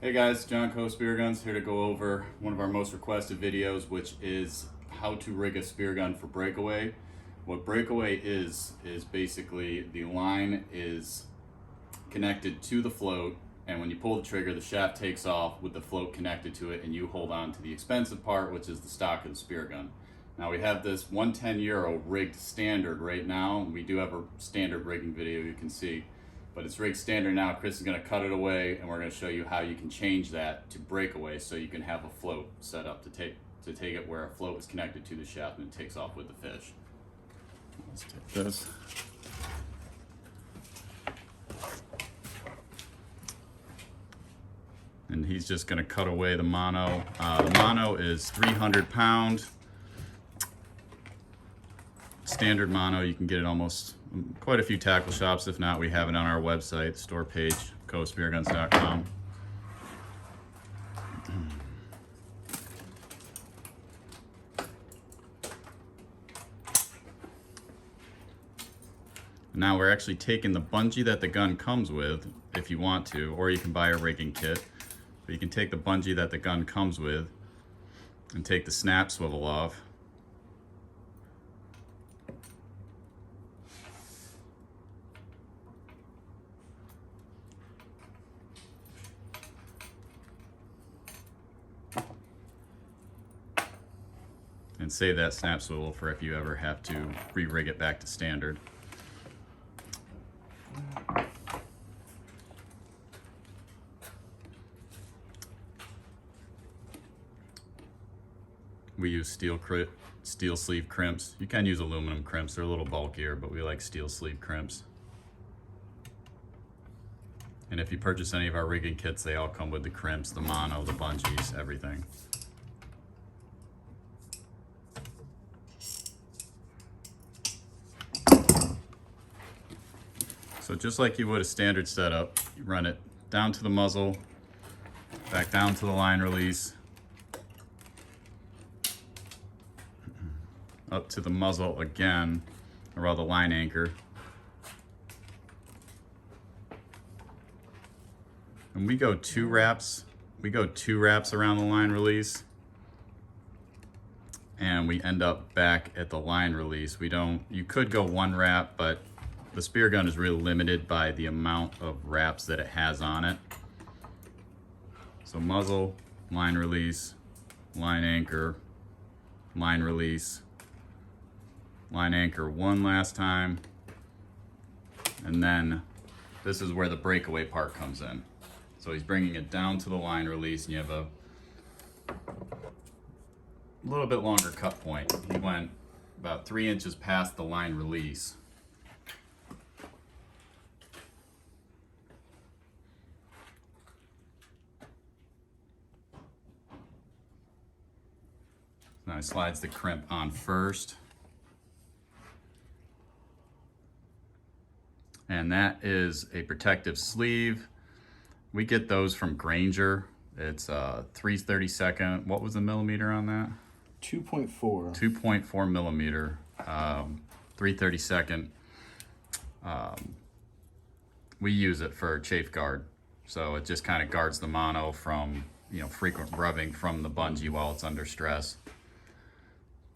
Hey guys, John Koah Spearguns here to go over one of our most requested videos, which is how to rig a spear gun for breakaway. What breakaway is basically the line is connected to the float, and when you pull the trigger, the shaft takes off with the float connected to it, and you hold on to the expensive part, which is the stock of the spear gun. Now we have this 110 euro rigged standard right now. We do have a standard rigging video you can see, but it's rigged standard now. Chris is going to cut it away, and we're going to show you how you can change that to breakaway so you can have a float set up to take it where a float is connected to the shaft and it takes off with the fish. Let's take this. And he's just going to cut away the mono. The mono is 300-pound. Standard mono, you can get it almost quite a few tackle shops. If not, we have it on our website, store page, koahspearguns.com. Now we're actually taking the bungee that the gun comes with, if you want to, or you can buy a rigging kit. But you can take the bungee that the gun comes with and take the snap swivel off. And save that snap swivel for if you ever have to re-rig it back to standard. We use steel sleeve crimps. You can use aluminum crimps, they're a little bulkier, but we like steel sleeve crimps. And if you purchase any of our rigging kits, they all come with the crimps, the mono, the bungees, everything. So just like you would a standard setup, you run it down to the muzzle, back down to the line release, up to the muzzle again, around the line anchor. And we go two wraps around the line release, and we end up back at the line release. You could go one wrap, but the spear gun is really limited by the amount of wraps that it has on it. So muzzle, line release, line anchor, line release, line anchor one last time, and then this is where the breakaway part comes in. So he's bringing it down to the line release, and you have a little bit longer cut point. He went about 3 inches past the line release. Now he slides the crimp on first. And that is a protective sleeve. We get those from Granger. It's 3/32. What was the millimeter on that? 2.4. 2.4 millimeter, 3/32. We use it for chafe guard. So it just kind of guards the mono from, frequent rubbing from the bungee while it's under stress.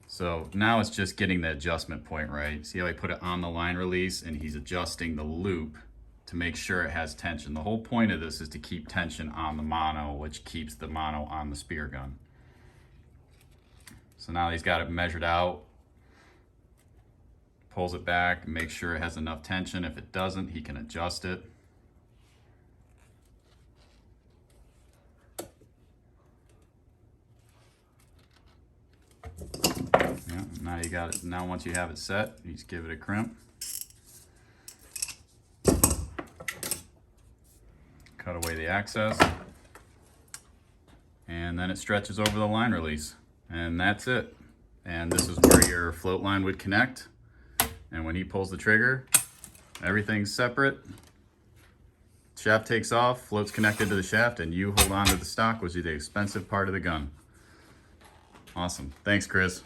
So now it's just getting the adjustment point right. See how I put it on the line release, and he's adjusting the loop to make sure it has tension. The whole point of this is to keep tension on the mono, which keeps the mono on the spear gun. So now he's got it measured out, pulls it back, make sure it has enough tension. If it doesn't, he can adjust it. Yeah, now you got it. Now once you have it set, you just give it a crimp. Cut away the excess. And then it stretches over the line release. And that's it. And this is where your float line would connect. And when he pulls the trigger, everything's separate. Shaft takes off, float's connected to the shaft, and you hold on to the stock, which is the expensive part of the gun. Awesome. Thanks, Chris.